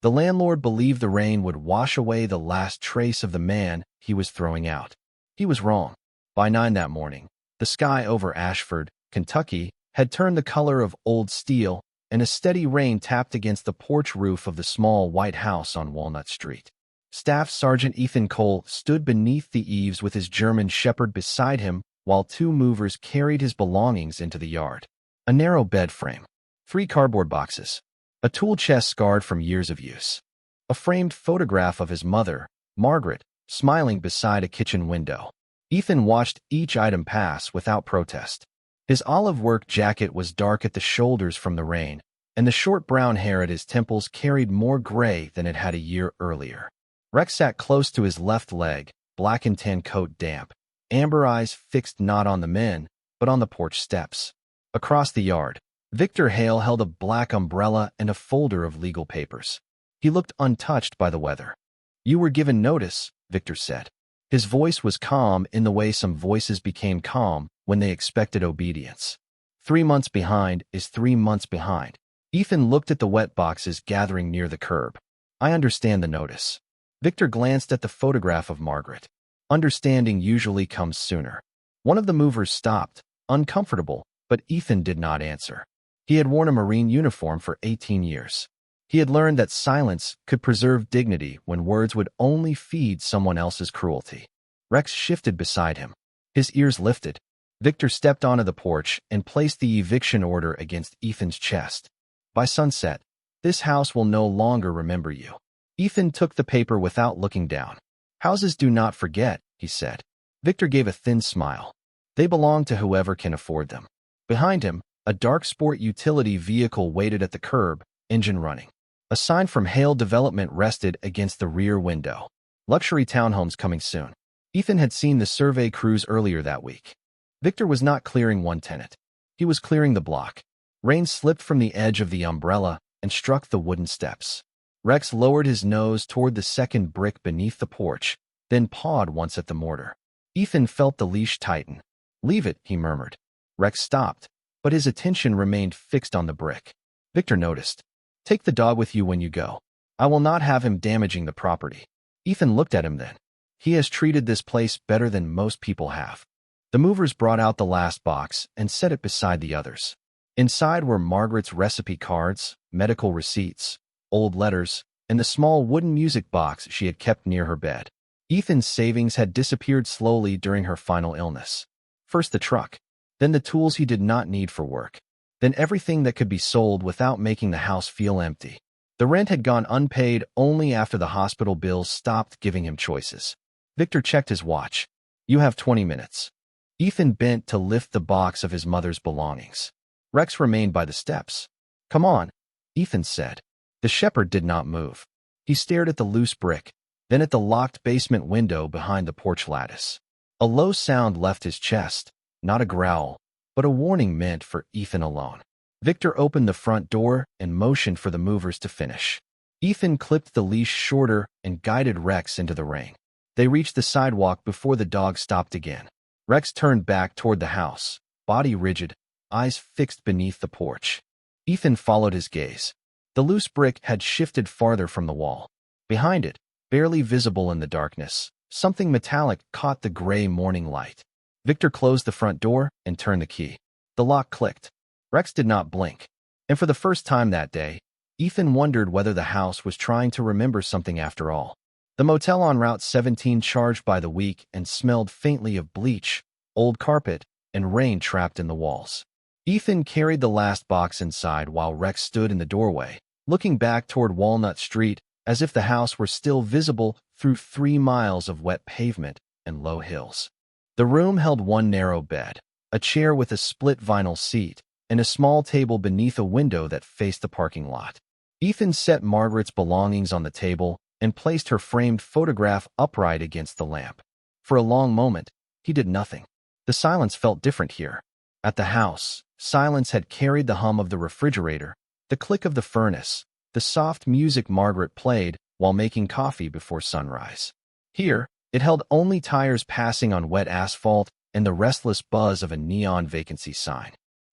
The landlord believed the rain would wash away the last trace of the man he was throwing out. He was wrong. By 9 that morning, the sky over Ashford, Kentucky, had turned the color of old steel, and a steady rain tapped against the porch roof of the small white house on Walnut Street. Staff Sergeant Ethan Cole stood beneath the eaves with his German shepherd beside him while 2 movers carried his belongings into the yard. A narrow bed frame, 3 cardboard boxes, a tool chest scarred from years of use, a framed photograph of his mother, Margaret, smiling beside a kitchen window. Ethan watched each item pass without protest. His olive work jacket was dark at the shoulders from the rain, and the short brown hair at his temples carried more gray than it had a year earlier. Rex sat close to his left leg, black and tan coat damp, amber eyes fixed not on the men, but on the porch steps. Across the yard, Victor Hale held a black umbrella and a folder of legal papers. He looked untouched by the weather. "You were given notice," Victor said. His voice was calm in the way some voices became calm when they expected obedience. 3 months behind is 3 months behind. Ethan looked at the wet boxes gathering near the curb. "I understand the notice." Victor glanced at the photograph of Margaret. Understanding usually comes sooner. One of the movers stopped, uncomfortable, but Ethan did not answer. He had worn a Marine uniform for 18 years. He had learned that silence could preserve dignity when words would only feed someone else's cruelty. Rex shifted beside him. His ears lifted. Victor stepped onto the porch and placed the eviction order against Ethan's chest. "By sunset, this house will no longer remember you." Ethan took the paper without looking down. "Houses do not forget," he said. Victor gave a thin smile. "They belong to whoever can afford them." Behind him, a dark sport utility vehicle waited at the curb, engine running. A sign from Hale Development rested against the rear window. "Luxury townhomes coming soon." Ethan had seen the survey crews earlier that week. Victor was not clearing one tenant. He was clearing the block. Rain slipped from the edge of the umbrella and struck the wooden steps. Rex lowered his nose toward the second brick beneath the porch, then pawed once at the mortar. Ethan felt the leash tighten. "Leave it," he murmured. Rex stopped, but his attention remained fixed on the brick. Victor noticed. "Take the dog with you when you go. I will not have him damaging the property." Ethan looked at him then. "He has treated this place better than most people have." The movers brought out the last box and set it beside the others. Inside were Margaret's recipe cards, medical receipts, old letters, and the small wooden music box she had kept near her bed. Ethan's savings had disappeared slowly during her final illness. First the truck, then the tools he did not need for work, then everything that could be sold without making the house feel empty. The rent had gone unpaid only after the hospital bills stopped giving him choices. Victor checked his watch. "You have 20 minutes." Ethan bent to lift the box of his mother's belongings. Rex remained by the steps. "Come on," Ethan said. The shepherd did not move. He stared at the loose brick, then at the locked basement window behind the porch lattice. A low sound left his chest, not a growl, but a warning meant for Ethan alone. Victor opened the front door and motioned for the movers to finish. Ethan clipped the leash shorter and guided Rex into the rain. They reached the sidewalk before the dog stopped again. Rex turned back toward the house, body rigid, eyes fixed beneath the porch. Ethan followed his gaze. The loose brick had shifted farther from the wall. Behind it, barely visible in the darkness, something metallic caught the gray morning light. Victor closed the front door and turned the key. The lock clicked. Rex did not blink. And for the first time that day, Ethan wondered whether the house was trying to remember something after all. The motel on Route 17 charged by the week and smelled faintly of bleach, old carpet, and rain trapped in the walls. Ethan carried the last box inside while Rex stood in the doorway, looking back toward Walnut Street as if the house were still visible through 3 miles of wet pavement and low hills. The room held one narrow bed, a chair with a split vinyl seat, and a small table beneath a window that faced the parking lot. Ethan set Margaret's belongings on the table and placed her framed photograph upright against the lamp. For a long moment, he did nothing. The silence felt different here. At the house, silence had carried the hum of the refrigerator, the click of the furnace, the soft music Margaret played while making coffee before sunrise. Here, it held only tires passing on wet asphalt and the restless buzz of a neon vacancy sign.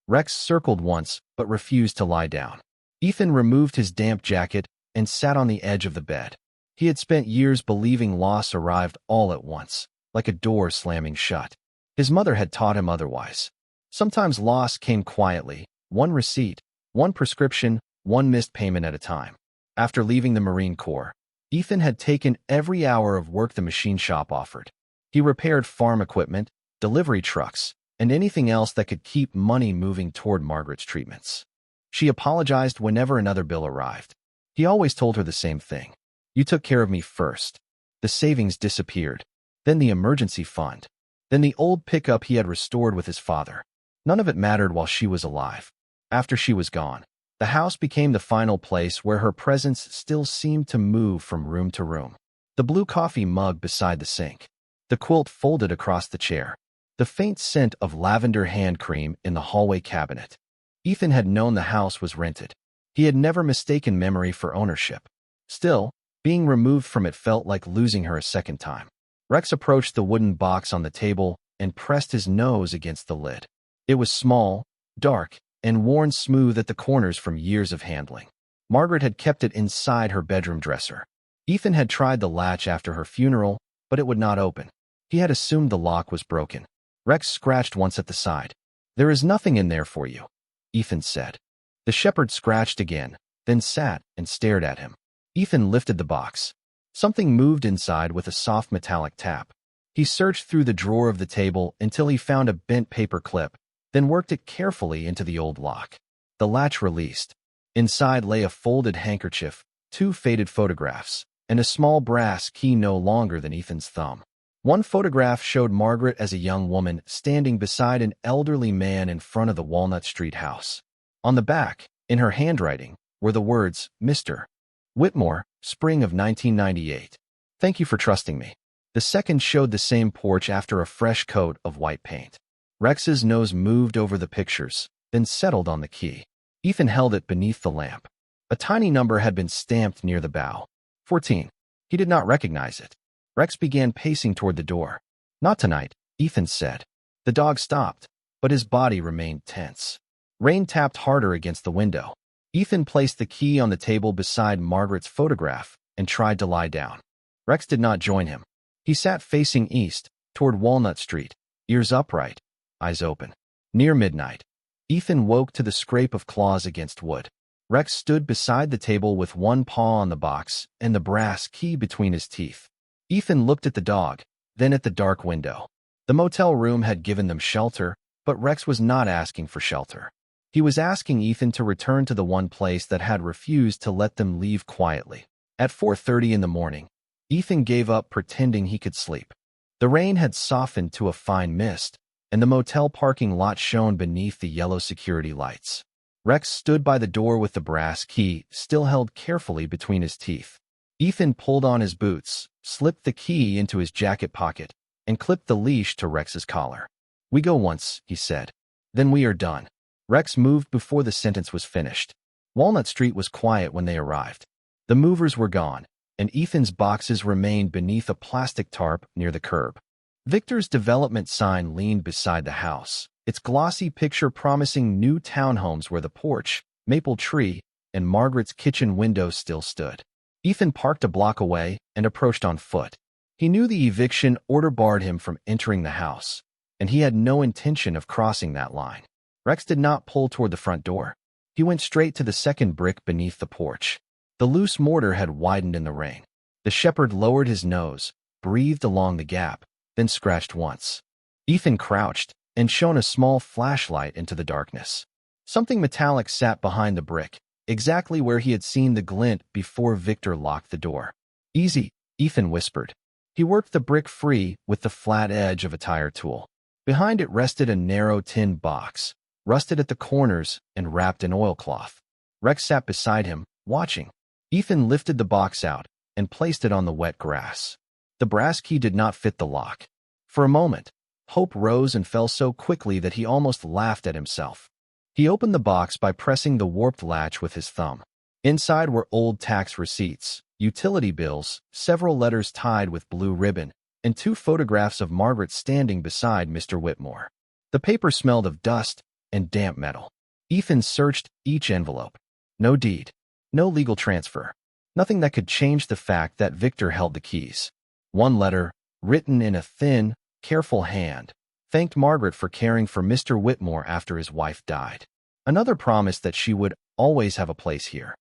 Rex circled once, but refused to lie down. Ethan removed his damp jacket and sat on the edge of the bed. He had spent years believing loss arrived all at once, like a door slamming shut. His mother had taught him otherwise. Sometimes loss came quietly, one receipt, one prescription, one missed payment at a time. After leaving the Marine Corps, Ethan had taken every hour of work the machine shop offered. He repaired farm equipment, delivery trucks, and anything else that could keep money moving toward Margaret's treatments. She apologized whenever another bill arrived. He always told her the same thing. You took care of me first. The savings disappeared. Then the emergency fund. Then the old pickup he had restored with his father. None of it mattered while she was alive. After she was gone, the house became the final place where her presence still seemed to move from room to room. The blue coffee mug beside the sink. The quilt folded across the chair. The faint scent of lavender hand cream in the hallway cabinet. Ethan had known the house was rented. He had never mistaken memory for ownership. Still, being removed from it felt like losing her a second time. Rex approached the wooden box on the table and pressed his nose against the lid. It was small, dark, and worn smooth at the corners from years of handling. Margaret had kept it inside her bedroom dresser. Ethan had tried the latch after her funeral, but it would not open. He had assumed the lock was broken. Rex scratched once at the side. "There is nothing in there for you," Ethan said. The shepherd scratched again, then sat and stared at him. Ethan lifted the box. Something moved inside with a soft metallic tap. He searched through the drawer of the table until he found a bent paper clip, then worked it carefully into the old lock. The latch released. Inside lay a folded handkerchief, 2 faded photographs, and a small brass key no longer than Ethan's thumb. One photograph showed Margaret as a young woman standing beside an elderly man in front of the Walnut Street house. On the back, in her handwriting, were the words, "Mr. Whitmore, spring of 1998. Thank you for trusting me." The second showed the same porch after a fresh coat of white paint. Rex's nose moved over the pictures, then settled on the key. Ethan held it beneath the lamp. A tiny number had been stamped near the bow. 14. He did not recognize it. Rex began pacing toward the door. "Not tonight," Ethan said. The dog stopped, but his body remained tense. Rain tapped harder against the window. Ethan placed the key on the table beside Margaret's photograph and tried to lie down. Rex did not join him. He sat facing east, toward Walnut Street, ears upright, eyes open. Near midnight, Ethan woke to the scrape of claws against wood. Rex stood beside the table with one paw on the box and the brass key between his teeth. Ethan looked at the dog, then at the dark window. The motel room had given them shelter, but Rex was not asking for shelter. He was asking Ethan to return to the one place that had refused to let them leave quietly. At 4:30 in the morning, Ethan gave up pretending he could sleep. The rain had softened to a fine mist, and the motel parking lot shone beneath the yellow security lights. Rex stood by the door with the brass key still held carefully between his teeth. Ethan pulled on his boots, slipped the key into his jacket pocket, and clipped the leash to Rex's collar. "We go once," he said. "Then we are done." Rex moved before the sentence was finished. Walnut Street was quiet when they arrived. The movers were gone, and Ethan's boxes remained beneath a plastic tarp near the curb. Victor's development sign leaned beside the house, its glossy picture promising new townhomes where the porch, maple tree, and Margaret's kitchen window still stood. Ethan parked a block away and approached on foot. He knew the eviction order barred him from entering the house, and he had no intention of crossing that line. Rex did not pull toward the front door. He went straight to the second brick beneath the porch. The loose mortar had widened in the rain. The shepherd lowered his nose, breathed along the gap, then scratched once. Ethan crouched and shone a small flashlight into the darkness. Something metallic sat behind the brick, exactly where he had seen the glint before Victor locked the door. "Easy," Ethan whispered. He worked the brick free with the flat edge of a tire tool. Behind it rested a narrow tin box, rusted at the corners and wrapped in oilcloth. Rex sat beside him, watching. Ethan lifted the box out and placed it on the wet grass. The brass key did not fit the lock. For a moment, hope rose and fell so quickly that he almost laughed at himself. He opened the box by pressing the warped latch with his thumb. Inside were old tax receipts, utility bills, several letters tied with blue ribbon, and 2 photographs of Margaret standing beside Mr. Whitmore. The paper smelled of dust and damp metal. Ethan searched each envelope. No deed. No legal transfer. Nothing that could change the fact that Victor held the keys. One letter, written in a thin, careful hand, thanked Margaret for caring for Mr. Whitmore after his wife died. Another promised that she would always have a place here.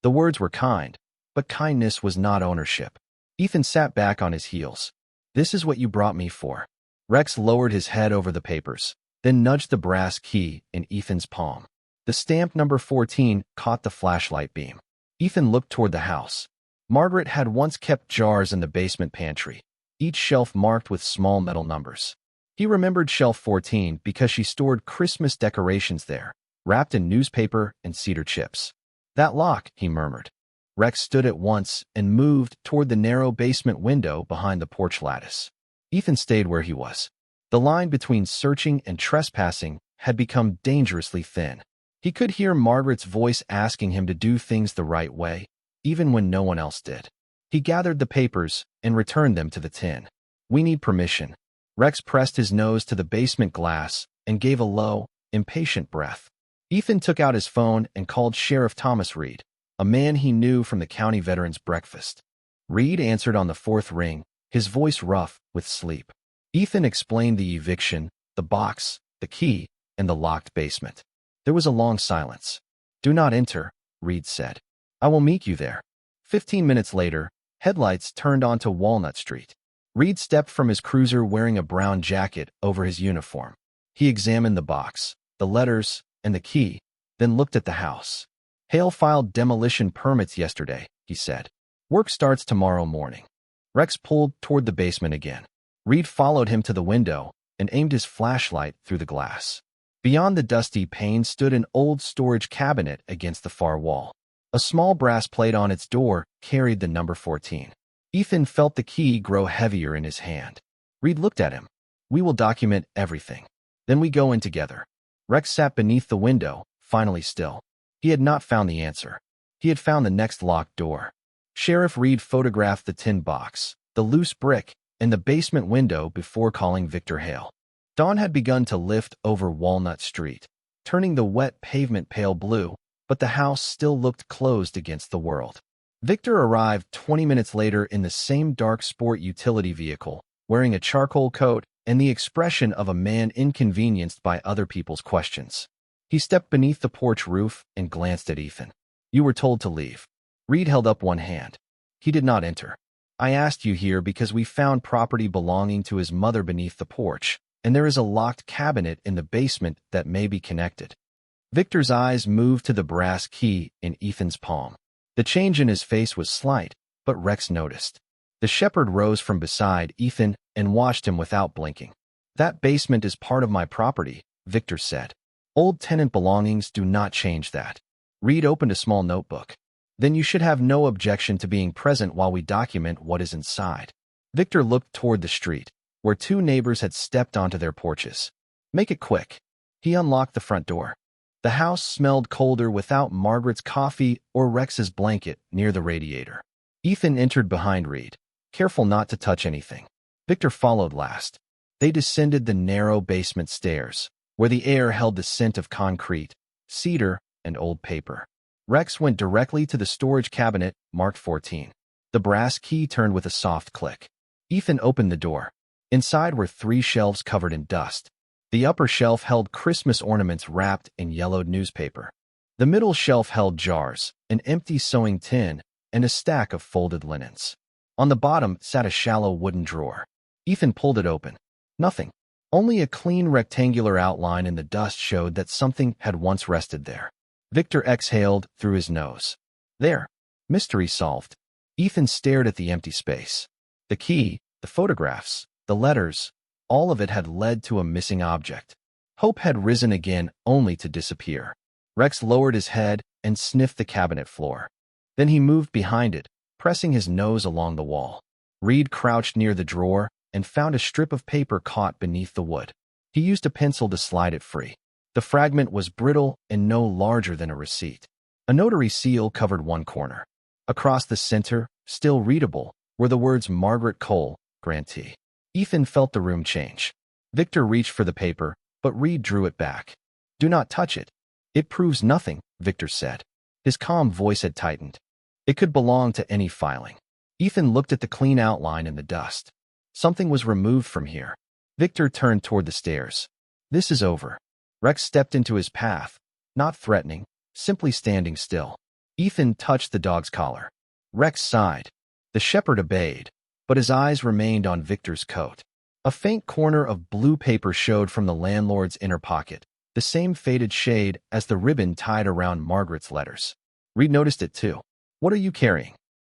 The words were kind, but kindness was not ownership. Ethan sat back on his heels. "This is what you brought me for." Rex lowered his head over the papers, then nudged the brass key in Ethan's palm. The stamp number 14 caught the flashlight beam. Ethan looked toward the house. Margaret had once kept jars in the basement pantry, each shelf marked with small metal numbers. He remembered shelf 14 because she stored Christmas decorations there, wrapped in newspaper and cedar chips. "That lock," he murmured. Rex stood at once and moved toward the narrow basement window behind the porch lattice. Ethan stayed where he was. The line between searching and trespassing had become dangerously thin. He could hear Margaret's voice asking him to do things the right way, even when no one else did. He gathered the papers and returned them to the tin. "We need permission." Rex pressed his nose to the basement glass and gave a low, impatient breath. Ethan took out his phone and called Sheriff Thomas Reed, a man he knew from the county veterans' breakfast. Reed answered on the fourth ring, his voice rough with sleep. Ethan explained the eviction, the box, the key, and the locked basement. There was a long silence. "Do not enter," Reed said. "I will meet you there." 15 minutes later, headlights turned onto Walnut Street. Reed stepped from his cruiser wearing a brown jacket over his uniform. He examined the box, the letters, and the key, then looked at the house. "Hale filed demolition permits yesterday," he said. "Work starts tomorrow morning." Rex pulled toward the basement again. Reed followed him to the window and aimed his flashlight through the glass. Beyond the dusty pane stood an old storage cabinet against the far wall. A small brass plate on its door carried the number 14. Ethan felt the key grow heavier in his hand. Reed looked at him. "We will document everything. Then we go in together." Rex sat beneath the window, finally still. He had not found the answer. He had found the next locked door. Sheriff Reed photographed the tin box, the loose brick, and the basement window before calling Victor Hale. Dawn had begun to lift over Walnut Street, turning the wet pavement pale blue, but the house still looked closed against the world. Victor arrived 20 minutes later in the same dark sport utility vehicle, wearing a charcoal coat and the expression of a man inconvenienced by other people's questions. He stepped beneath the porch roof and glanced at Ethan. "You were told to leave." Reed held up one hand. "He did not enter. I asked you here because we found property belonging to his mother beneath the porch, and there is a locked cabinet in the basement that may be connected." Victor's eyes moved to the brass key in Ethan's palm. The change in his face was slight, but Rex noticed. The shepherd rose from beside Ethan and watched him without blinking. "That basement is part of my property," Victor said. "Old tenant belongings do not change that." Reed opened a small notebook. "Then you should have no objection to being present while we document what is inside." Victor looked toward the street, where two neighbors had stepped onto their porches. "Make it quick." He unlocked the front door. The house smelled colder without Margaret's coffee or Rex's blanket near the radiator. Ethan entered behind Reed, careful not to touch anything. Victor followed last. They descended the narrow basement stairs, where the air held the scent of concrete, cedar, and old paper. Rex went directly to the storage cabinet marked 14. The brass key turned with a soft click. Ethan opened the door. Inside were 3 shelves covered in dust. The upper shelf held Christmas ornaments wrapped in yellowed newspaper. The middle shelf held jars, an empty sewing tin, and a stack of folded linens. On the bottom sat a shallow wooden drawer. Ethan pulled it open. Nothing. Only a clean rectangular outline in the dust showed that something had once rested there. Victor exhaled through his nose. There. Mystery solved. Ethan stared at the empty space. The key, the photographs, the letters, all of it had led to a missing object. Hope had risen again only to disappear. Rex lowered his head and sniffed the cabinet floor. Then he moved behind it, pressing his nose along the wall. Reed crouched near the drawer and found a strip of paper caught beneath the wood. He used a pencil to slide it free. The fragment was brittle and no larger than a receipt. A notary seal covered one corner. Across the center, still readable, were the words Margaret Cole, grantee. Ethan felt the room change. Victor reached for the paper, but Reed drew it back. "Do not touch it. It proves nothing," Victor said. His calm voice had tightened. It could belong to any filing. Ethan looked at the clean outline in the dust. Something was removed from here. Victor turned toward the stairs. This is over. Rex stepped into his path, not threatening, simply standing still. Ethan touched the dog's collar. Rex sighed. The shepherd obeyed, but his eyes remained on Victor's coat. A faint corner of blue paper showed from the landlord's inner pocket, the same faded shade as the ribbon tied around Margaret's letters. Reed noticed it too. What are you carrying?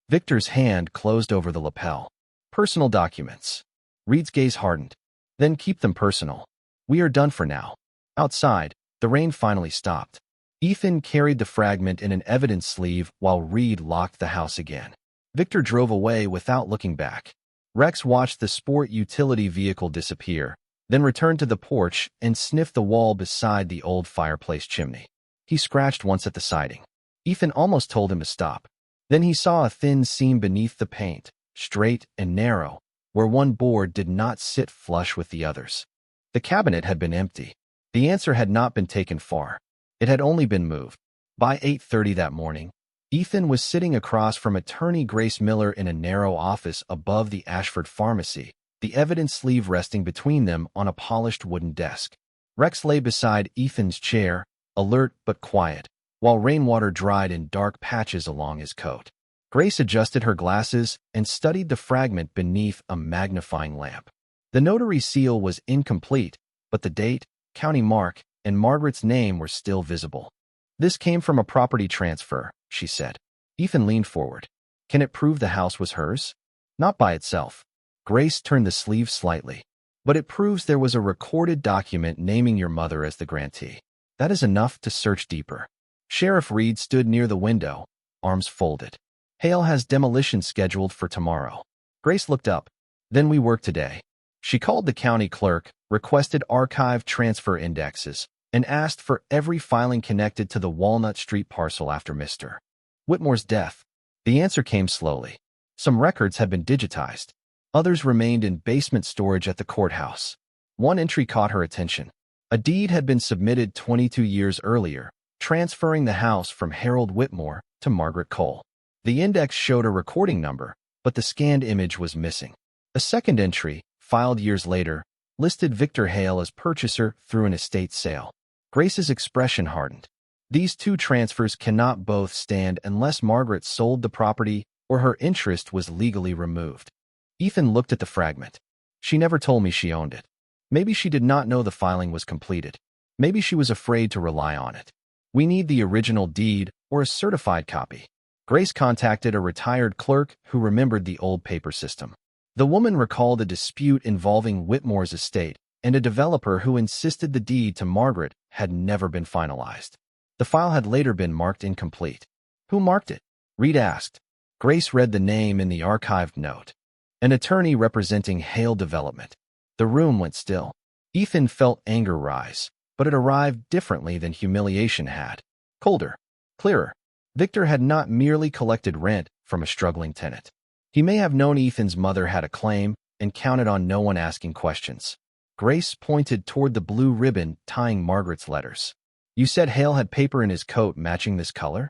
Victor's hand closed over the lapel. Personal documents. Reed's gaze hardened. Then keep them personal. We are done for now. Outside, the rain finally stopped. Ethan carried the fragment in an evidence sleeve while Reed locked the house again. Victor drove away without looking back. Rex watched the sport utility vehicle disappear, then returned to the porch and sniffed the wall beside the old fireplace chimney. He scratched once at the siding. Ethan almost told him to stop. Then he saw a thin seam beneath the paint, straight and narrow, where one board did not sit flush with the others. The cabinet had been empty. The answer had not been taken far. It had only been moved. By 8:30 that morning, Ethan was sitting across from attorney Grace Miller in a narrow office above the Ashford Pharmacy, the evidence sleeve resting between them on a polished wooden desk. Rex lay beside Ethan's chair, alert but quiet, while rainwater dried in dark patches along his coat. Grace adjusted her glasses and studied the fragment beneath a magnifying lamp. The notary seal was incomplete, but the date, county mark, and Margaret's name were still visible. This came from a property transfer, she said. Ethan leaned forward. Can it prove the house was hers? Not by itself. Grace turned the sleeve slightly. But it proves there was a recorded document naming your mother as the grantee. That is enough to search deeper. Sheriff Reed stood near the window, arms folded. Hale has demolition scheduled for tomorrow. Grace looked up. Then we work today. She called the county clerk, requested archive transfer indexes, and asked for every filing connected to the Walnut Street parcel after Mr. Whitmore's death. The answer came slowly. Some records had been digitized. Others remained in basement storage at the courthouse. One entry caught her attention. A deed had been submitted 22 years earlier, transferring the house from Harold Whitmore to Margaret Cole. The index showed a recording number, but the scanned image was missing. A second entry, filed years later, listed Victor Hale as purchaser through an estate sale. Grace's expression hardened. These two transfers cannot both stand unless Margaret sold the property or her interest was legally removed. Ethan looked at the fragment. She never told me she owned it. Maybe she did not know the filing was completed. Maybe she was afraid to rely on it. We need the original deed or a certified copy. Grace contacted a retired clerk who remembered the old paper system. The woman recalled a dispute involving Whitmore's estate and a developer who insisted the deed to Margaret had never been finalized. The file had later been marked incomplete. Who marked it? Reed asked. Grace read the name in the archived note. An attorney representing Hale Development. The room went still. Ethan felt anger rise, but it arrived differently than humiliation had. Colder. Clearer. Victor had not merely collected rent from a struggling tenant. He may have known Ethan's mother had a claim and counted on no one asking questions. Grace pointed toward the blue ribbon tying Margaret's letters. You said Hale had paper in his coat matching this color?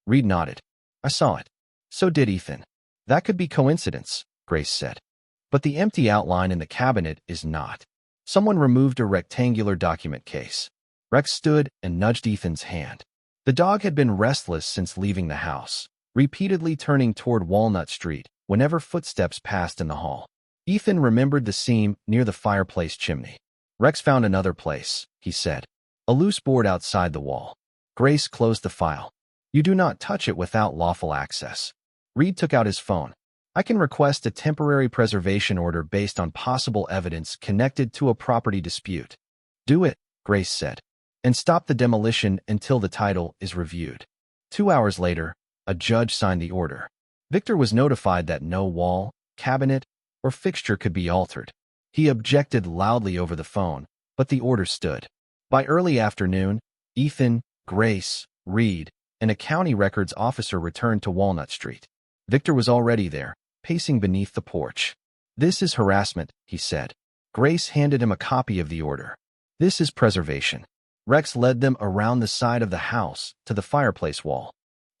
Reed nodded. I saw it. So did Ethan. That could be coincidence, Grace said. But the empty outline in the cabinet is not. Someone removed a rectangular document case. Rex stood and nudged Ethan's hand. The dog had been restless since leaving the house, repeatedly turning toward Walnut Street whenever footsteps passed in the hall. Ethan remembered the seam near the fireplace chimney. Rex found another place, he said. A loose board outside the wall. Grace closed the file. You do not touch it without lawful access. Reed took out his phone. I can request a temporary preservation order based on possible evidence connected to a property dispute. Do it, Grace said, and stop the demolition until the title is reviewed. 2 hours later, a judge signed the order. Victor was notified that no wall, cabinet, or fixture could be altered. He objected loudly over the phone, but the order stood. By early afternoon, Ethan, Grace, Reed, and a county records officer returned to Walnut Street. Victor was already there, pacing beneath the porch. This is harassment, he said. Grace handed him a copy of the order. This is preservation. Rex led them around the side of the house to the fireplace wall.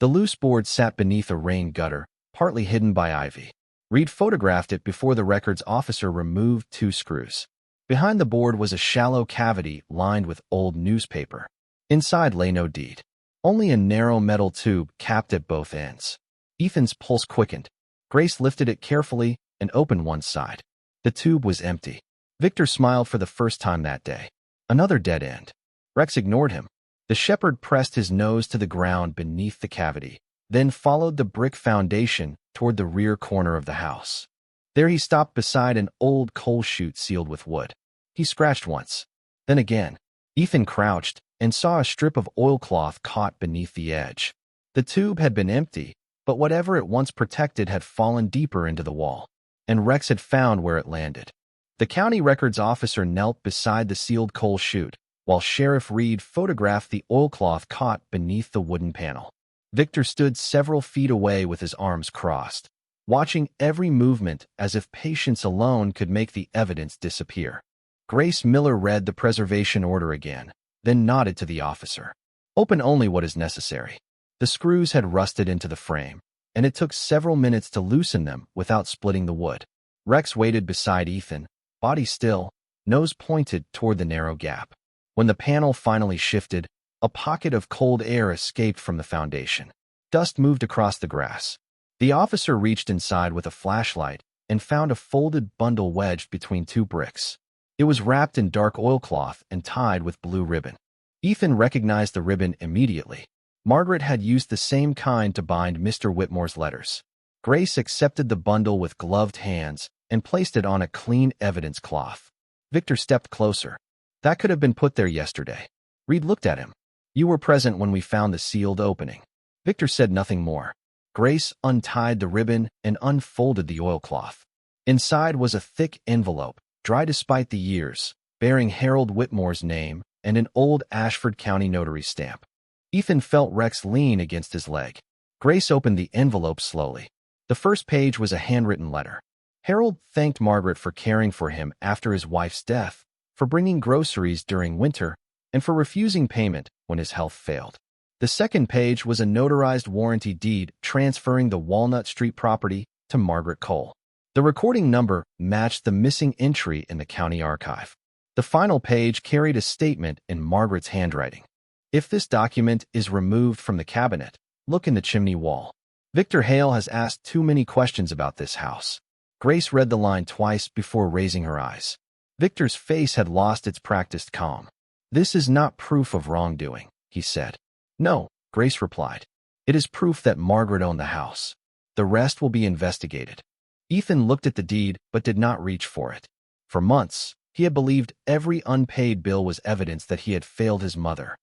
The loose board sat beneath a rain gutter, partly hidden by ivy. Reed photographed it before the records officer removed 2 screws. Behind the board was a shallow cavity lined with old newspaper. Inside lay no deed. Only a narrow metal tube capped at both ends. Ethan's pulse quickened. Grace lifted it carefully and opened one side. The tube was empty. Victor smiled for the first time that day. Another dead end. Rex ignored him. The shepherd pressed his nose to the ground beneath the cavity, then followed the brick foundation toward the rear corner of the house. There he stopped beside an old coal chute sealed with wood. He scratched once. Then again. Ethan crouched and saw a strip of oilcloth caught beneath the edge. The tube had been empty, but whatever it once protected had fallen deeper into the wall, and Rex had found where it landed. The county records officer knelt beside the sealed coal chute, while Sheriff Reed photographed the oilcloth caught beneath the wooden panel. Victor stood several feet away with his arms crossed, watching every movement as if patience alone could make the evidence disappear. Grace Miller read the preservation order again, then nodded to the officer. Open only what is necessary. The screws had rusted into the frame, and it took several minutes to loosen them without splitting the wood. Rex waited beside Ethan, body still, nose pointed toward the narrow gap. When the panel finally shifted, a pocket of cold air escaped from the foundation. Dust moved across the grass. The officer reached inside with a flashlight and found a folded bundle wedged between 2 bricks. It was wrapped in dark oilcloth and tied with blue ribbon. Ethan recognized the ribbon immediately. Margaret had used the same kind to bind Mr. Whitmore's letters. Grace accepted the bundle with gloved hands and placed it on a clean evidence cloth. Victor stepped closer. That could have been put there yesterday. Reed looked at him. You were present when we found the sealed opening. Victor said nothing more. Grace untied the ribbon and unfolded the oilcloth. Inside was a thick envelope, dry despite the years, bearing Harold Whitmore's name and an old Ashford County notary stamp. Ethan felt Rex lean against his leg. Grace opened the envelope slowly. The first page was a handwritten letter. Harold thanked Margaret for caring for him after his wife's death, for bringing groceries during winter, and for refusing payment when his health failed. The second page was a notarized warranty deed transferring the Walnut Street property to Margaret Cole. The recording number matched the missing entry in the county archive. The final page carried a statement in Margaret's handwriting. If this document is removed from the cabinet, look in the chimney wall. Victor Hale has asked too many questions about this house. Grace read the line twice before raising her eyes. Victor's face had lost its practiced calm. This is not proof of wrongdoing, he said. No, Grace replied. It is proof that Margaret owned the house. The rest will be investigated. Ethan looked at the deed but did not reach for it. For months, he had believed every unpaid bill was evidence that he had failed his mother.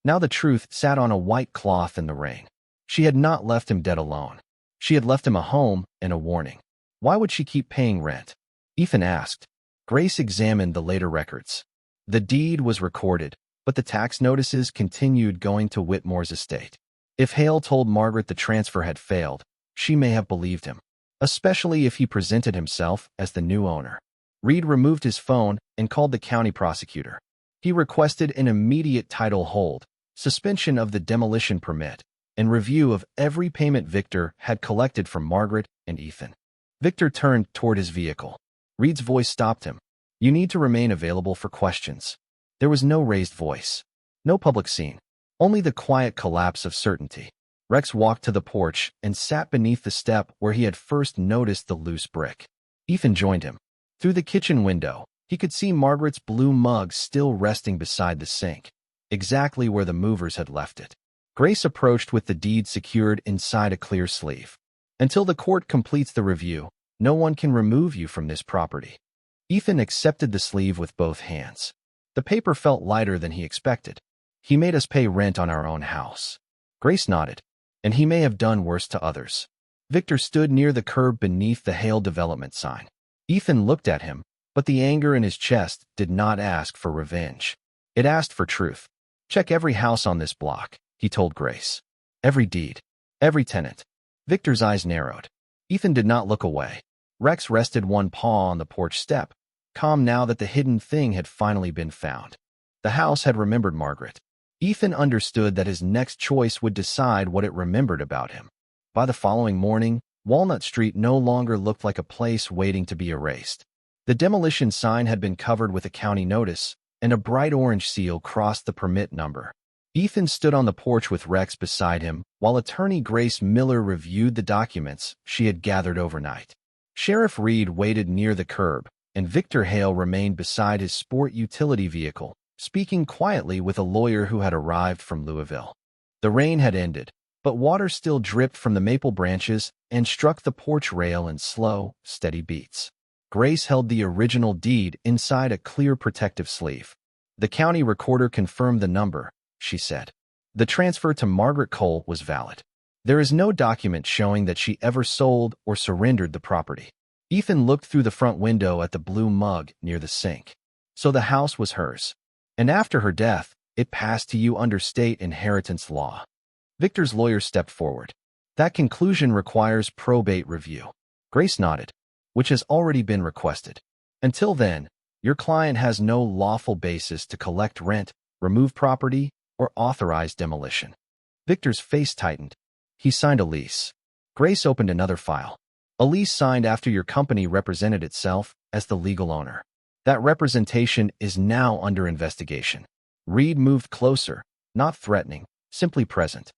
Now the truth sat on a white cloth in the rain. She had not left him dead alone. She had left him a home and a warning. Why would she keep paying rent? Ethan asked. Grace examined the later records. The deed was recorded, but the tax notices continued going to Whitmore's estate. If Hale told Margaret the transfer had failed, she may have believed him, especially if he presented himself as the new owner. Reed removed his phone and called the county prosecutor. He requested an immediate title hold, suspension of the demolition permit, and review of every payment Victor had collected from Margaret and Ethan. Victor turned toward his vehicle. Reed's voice stopped him. You need to remain available for questions. There was no raised voice. No public scene. Only the quiet collapse of certainty. Rex walked to the porch and sat beneath the step where he had first noticed the loose brick. Ethan joined him. Through the kitchen window, he could see Margaret's blue mug still resting beside the sink, exactly where the movers had left it. Grace approached with the deed secured inside a clear sleeve. Until the court completes the review, no one can remove you from this property. Ethan accepted the sleeve with both hands. The paper felt lighter than he expected. He made us pay rent on our own house. Grace nodded. And he may have done worse to others. Victor stood near the curb beneath the Hale development sign. Ethan looked at him, but the anger in his chest did not ask for revenge. It asked for truth. Check every house on this block, he told Grace. Every deed. Every tenant. Victor's eyes narrowed. Ethan did not look away. Rex rested one paw on the porch step, calm now that the hidden thing had finally been found. The house had remembered Margaret. Ethan understood that his next choice would decide what it remembered about him. By the following morning, Walnut Street no longer looked like a place waiting to be erased. The demolition sign had been covered with a county notice, and a bright orange seal crossed the permit number. Ethan stood on the porch with Rex beside him, while attorney Grace Miller reviewed the documents she had gathered overnight. Sheriff Reed waited near the curb, and Victor Hale remained beside his sport utility vehicle, speaking quietly with a lawyer who had arrived from Louisville. The rain had ended, but water still dripped from the maple branches and struck the porch rail in slow, steady beats. Grace held the original deed inside a clear protective sleeve. "The county recorder confirmed the number," she said. "The transfer to Margaret Cole was valid. There is no document showing that she ever sold or surrendered the property." Ethan looked through the front window at the blue mug near the sink. So the house was hers. And after her death, it passed to you under state inheritance law. Victor's lawyer stepped forward. "That conclusion requires probate review." Grace nodded, "Which has already been requested. Until then, your client has no lawful basis to collect rent, remove property, or authorize demolition." Victor's face tightened. He signed a lease. Grace opened another file. "A lease signed after your company represented itself as the legal owner. That representation is now under investigation." Reed moved closer, not threatening, simply present.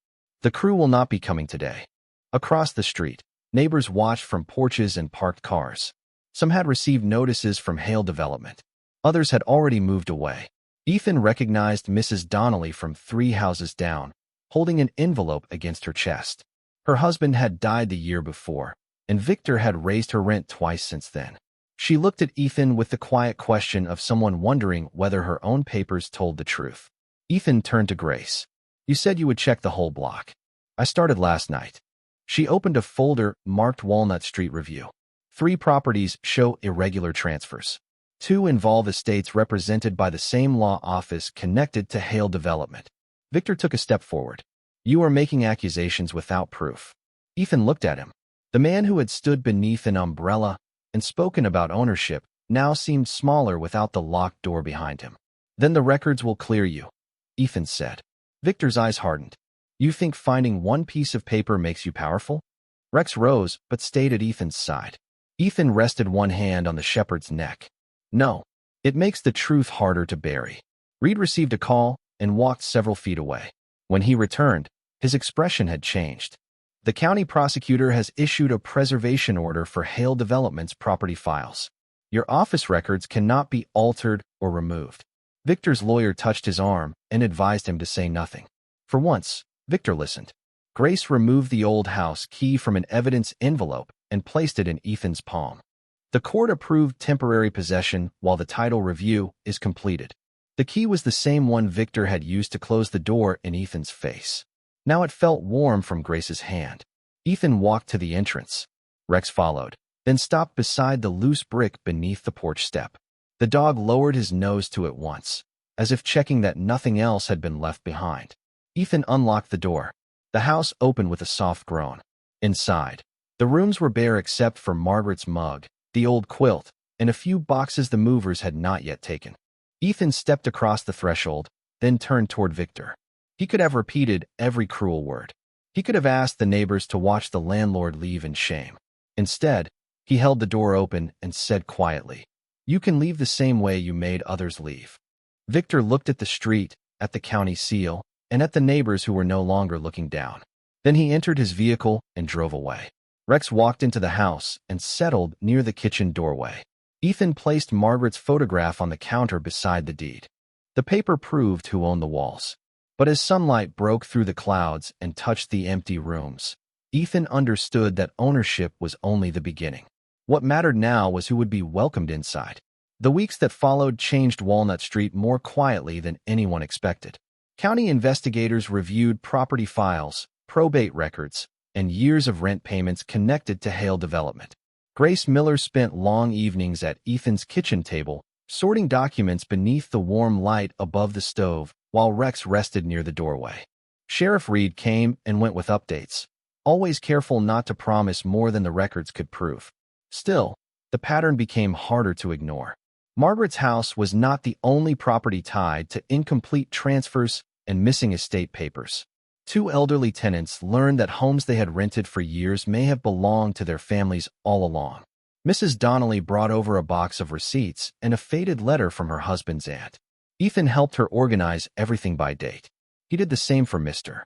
"The crew will not be coming today." Across the street, neighbors watched from porches and parked cars. Some had received notices from Hale Development. Others had already moved away. Ethan recognized Mrs. Donnelly from 3 houses down, holding an envelope against her chest. Her husband had died the year before, and Victor had raised her rent twice since then. She looked at Ethan with the quiet question of someone wondering whether her own papers told the truth. Ethan turned to Grace. "You said you would check the whole block." "I started last night." She opened a folder marked Walnut Street Review. 3 properties show irregular transfers. 2 involve estates represented by the same law office connected to Hale Development. Victor took a step forward. "You are making accusations without proof." Ethan looked at him. The man who had stood beneath an umbrella and spoken about ownership now seemed smaller without the locked door behind him. "Then the records will clear you," Ethan said. Victor's eyes hardened. "You think finding one piece of paper makes you powerful?" Rex rose, but stayed at Ethan's side. Ethan rested one hand on the shepherd's neck. "No, it makes the truth harder to bury." Reed received a call and walked several feet away. When he returned, his expression had changed. "The county prosecutor has issued a preservation order for Hale Development's property files. Your office records cannot be altered or removed." Victor's lawyer touched his arm and advised him to say nothing. For once, Victor listened. Grace removed the old house key from an evidence envelope and placed it in Ethan's palm. "The court approved temporary possession while the title review is completed." The key was the same one Victor had used to close the door in Ethan's face. Now it felt warm from Grace's hand. Ethan walked to the entrance. Rex followed, then stopped beside the loose brick beneath the porch step. The dog lowered his nose to it once, as if checking that nothing else had been left behind. Ethan unlocked the door. The house opened with a soft groan. Inside, the rooms were bare except for Margaret's mug, the old quilt, and a few boxes the movers had not yet taken. Ethan stepped across the threshold, then turned toward Victor. He could have repeated every cruel word. He could have asked the neighbors to watch the landlord leave in shame. Instead, he held the door open and said quietly, "You can leave the same way you made others leave." Victor looked at the street, at the county seal, and at the neighbors who were no longer looking down. Then he entered his vehicle and drove away. Rex walked into the house and settled near the kitchen doorway. Ethan placed Margaret's photograph on the counter beside the deed. The paper proved who owned the walls. But as sunlight broke through the clouds and touched the empty rooms, Ethan understood that ownership was only the beginning. What mattered now was who would be welcomed inside. The weeks that followed changed Walnut Street more quietly than anyone expected. County investigators reviewed property files, probate records, and years of rent payments connected to Hale Development. Grace Miller spent long evenings at Ethan's kitchen table, sorting documents beneath the warm light above the stove, while Rex rested near the doorway. Sheriff Reed came and went with updates, always careful not to promise more than the records could prove. Still, the pattern became harder to ignore. Margaret's house was not the only property tied to incomplete transfers and missing estate papers. Two elderly tenants learned that homes they had rented for years may have belonged to their families all along. Mrs. Donnelly brought over a box of receipts and a faded letter from her husband's aunt. Ethan helped her organize everything by date. He did the same for Mr.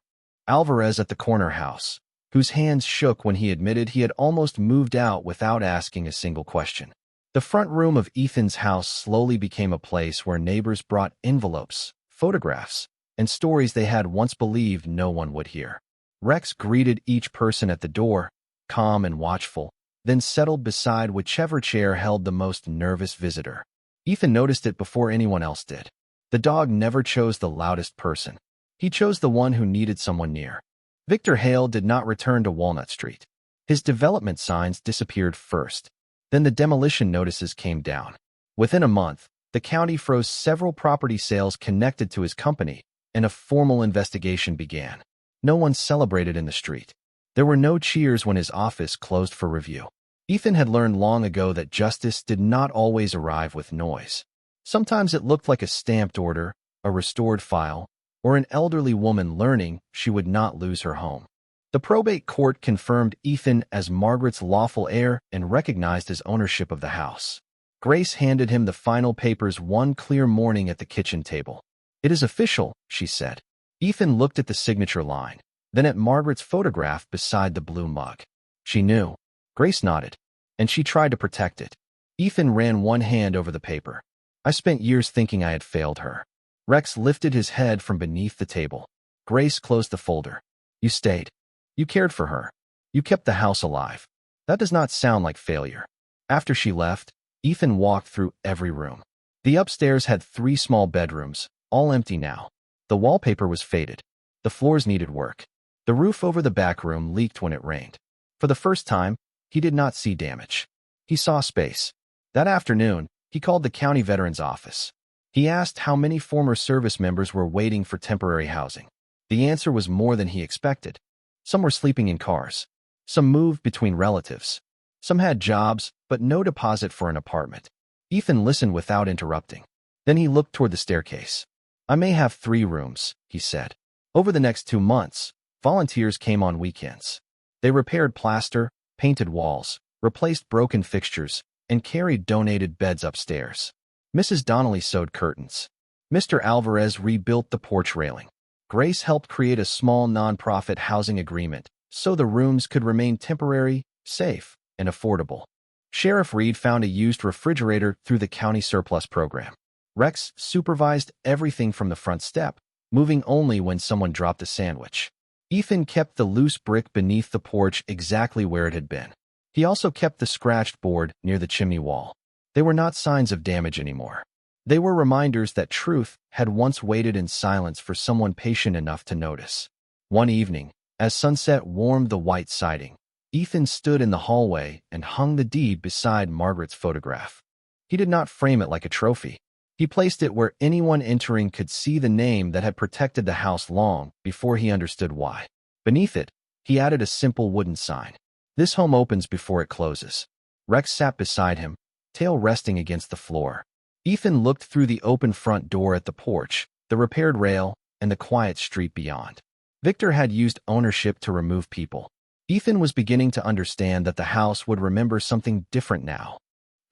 Alvarez at the corner house, whose hands shook when he admitted he had almost moved out without asking a single question. The front room of Ethan's house slowly became a place where neighbors brought envelopes, photographs, and stories they had once believed no one would hear. Rex greeted each person at the door, calm and watchful, then settled beside whichever chair held the most nervous visitor. Ethan noticed it before anyone else did. The dog never chose the loudest person. He chose the one who needed someone near. Victor Hale did not return to Walnut Street. His development signs disappeared first. Then the demolition notices came down. Within a month, the county froze several property sales connected to his company, and a formal investigation began. No one celebrated in the street. There were no cheers when his office closed for review. Ethan had learned long ago that justice did not always arrive with noise. Sometimes it looked like a stamped order, a restored file, or an elderly woman learning she would not lose her home. The probate court confirmed Ethan as Margaret's lawful heir and recognized his ownership of the house. Grace handed him the final papers one clear morning at the kitchen table. "It is official," she said. Ethan looked at the signature line, then at Margaret's photograph beside the blue mug. She knew. Grace nodded, and she tried to protect it. Ethan ran one hand over the paper. "I spent years thinking I had failed her." Rex lifted his head from beneath the table. Grace closed the folder. "You stayed. You cared for her. You kept the house alive. That does not sound like failure." After she left, Ethan walked through every room. The upstairs had 3 small bedrooms, all empty now. The wallpaper was faded. The floors needed work. The roof over the back room leaked when it rained. For the first time, he did not see damage. He saw space. That afternoon, he called the county veterans office. He asked how many former service members were waiting for temporary housing. The answer was more than he expected. Some were sleeping in cars. Some moved between relatives. Some had jobs, but no deposit for an apartment. Ethan listened without interrupting. Then he looked toward the staircase. "I may have 3 rooms," he said. Over the next 2 months, volunteers came on weekends. They repaired plaster, painted walls, replaced broken fixtures, and carried donated beds upstairs. Mrs. Donnelly sewed curtains. Mr. Alvarez rebuilt the porch railing. Grace helped create a small nonprofit housing agreement so the rooms could remain temporary, safe, and affordable. Sheriff Reed found a used refrigerator through the county surplus program. Rex supervised everything from the front step, moving only when someone dropped a sandwich. Ethan kept the loose brick beneath the porch exactly where it had been. He also kept the scratched board near the chimney wall. They were not signs of damage anymore. They were reminders that truth had once waited in silence for someone patient enough to notice. One evening, as sunset warmed the white siding, Ethan stood in the hallway and hung the deed beside Margaret's photograph. He did not frame it like a trophy. He placed it where anyone entering could see the name that had protected the house long before he understood why. Beneath it, he added a simple wooden sign. "This home opens before it closes." Rex sat beside him, tail resting against the floor. Ethan looked through the open front door at the porch, the repaired rail, and the quiet street beyond. Victor had used ownership to remove people. Ethan was beginning to understand that the house would remember something different now.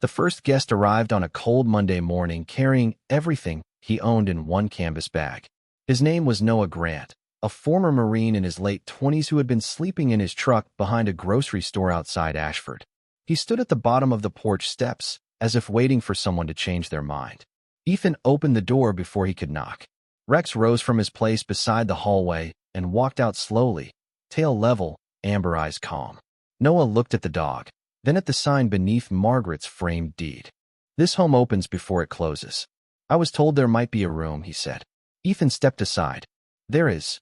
The first guest arrived on a cold Monday morning carrying everything he owned in one canvas bag. His name was Noah Grant, a former Marine in his late 20s who had been sleeping in his truck behind a grocery store outside Ashford. He stood at the bottom of the porch steps, as if waiting for someone to change their mind. Ethan opened the door before he could knock. Rex rose from his place beside the hallway and walked out slowly, tail level, amber eyes calm. Noah looked at the dog, then at the sign beneath Margaret's framed deed. "This home opens before it closes." "I was told there might be a room," he said. Ethan stepped aside. "There is."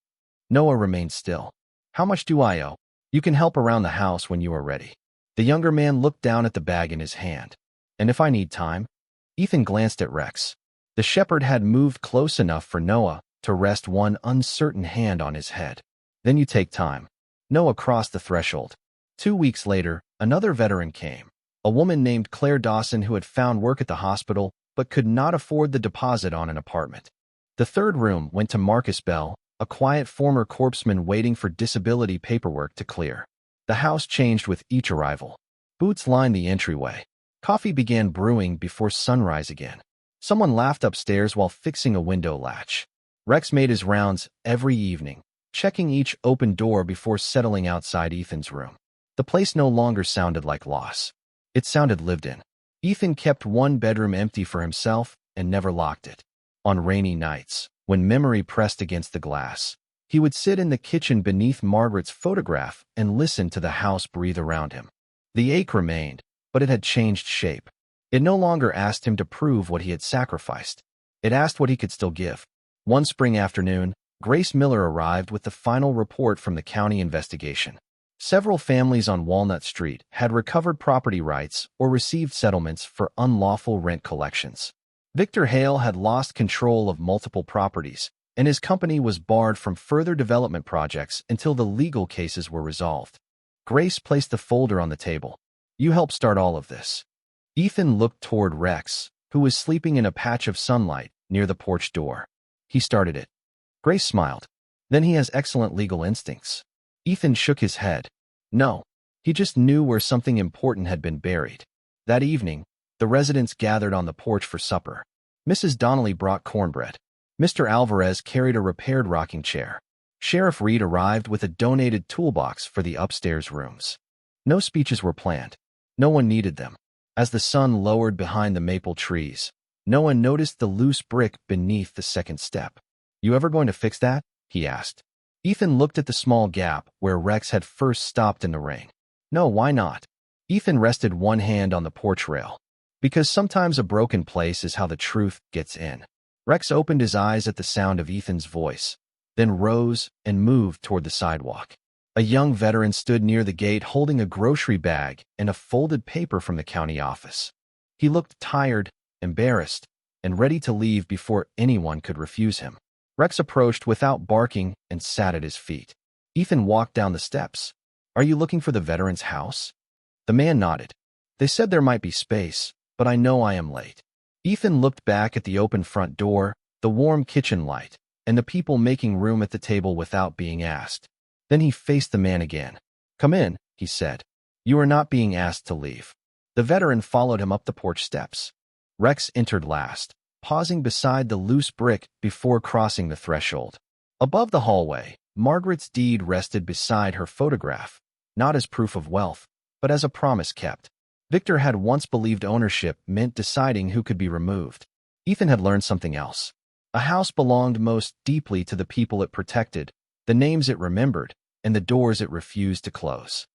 Noah remained still. "How much do I owe?" "You can help around the house when you are ready." The younger man looked down at the bag in his hand. "And if I need time?" Ethan glanced at Rex. The shepherd had moved close enough for Noah to rest one uncertain hand on his head. "Then you take time." Noah crossed the threshold. 2 weeks later, another veteran came, a woman named Claire Dawson who had found work at the hospital but could not afford the deposit on an apartment. The third room went to Marcus Bell, a quiet former corpsman waiting for disability paperwork to clear. The house changed with each arrival. Boots lined the entryway. Coffee began brewing before sunrise again. Someone laughed upstairs while fixing a window latch. Rex made his rounds every evening, checking each open door before settling outside Ethan's room. The place no longer sounded like loss. It sounded lived in. Ethan kept one bedroom empty for himself and never locked it. On rainy nights, when memory pressed against the glass, he would sit in the kitchen beneath Margaret's photograph and listen to the house breathe around him. The ache remained, but it had changed shape. It no longer asked him to prove what he had sacrificed. It asked what he could still give. One spring afternoon, Grace Miller arrived with the final report from the county investigation. Several families on Walnut Street had recovered property rights or received settlements for unlawful rent collections. Victor Hale had lost control of multiple properties, and his company was barred from further development projects until the legal cases were resolved. Grace placed the folder on the table. "You helped start all of this." Ethan looked toward Rex, who was sleeping in a patch of sunlight near the porch door. "He started it." Grace smiled. "Then he has excellent legal instincts." Ethan shook his head. "No, he just knew where something important had been buried." That evening, the residents gathered on the porch for supper. Mrs. Donnelly brought cornbread. Mr. Alvarez carried a repaired rocking chair. Sheriff Reed arrived with a donated toolbox for the upstairs rooms. No speeches were planned. No one needed them. As the sun lowered behind the maple trees, no one noticed the loose brick beneath the second step. "You ever going to fix that?" he asked. Ethan looked at the small gap where Rex had first stopped in the rain. "No, why not?" Ethan rested one hand on the porch rail. "Because sometimes a broken place is how the truth gets in." Rex opened his eyes at the sound of Ethan's voice, then rose and moved toward the sidewalk. A young veteran stood near the gate holding a grocery bag and a folded paper from the county office. He looked tired, embarrassed, and ready to leave before anyone could refuse him. Rex approached without barking and sat at his feet. Ethan walked down the steps. "Are you looking for the veteran's house?" The man nodded. "They said there might be space, but I know I am late." Ethan looked back at the open front door, the warm kitchen light, and the people making room at the table without being asked. Then he faced the man again. "Come in," he said. "You are not being asked to leave." The veteran followed him up the porch steps. Rex entered last, pausing beside the loose brick before crossing the threshold. Above the hallway, Margaret's deed rested beside her photograph, not as proof of wealth, but as a promise kept. Victor had once believed ownership meant deciding who could be removed. Ethan had learned something else. A house belonged most deeply to the people it protected, the names it remembered, and the doors it refused to close.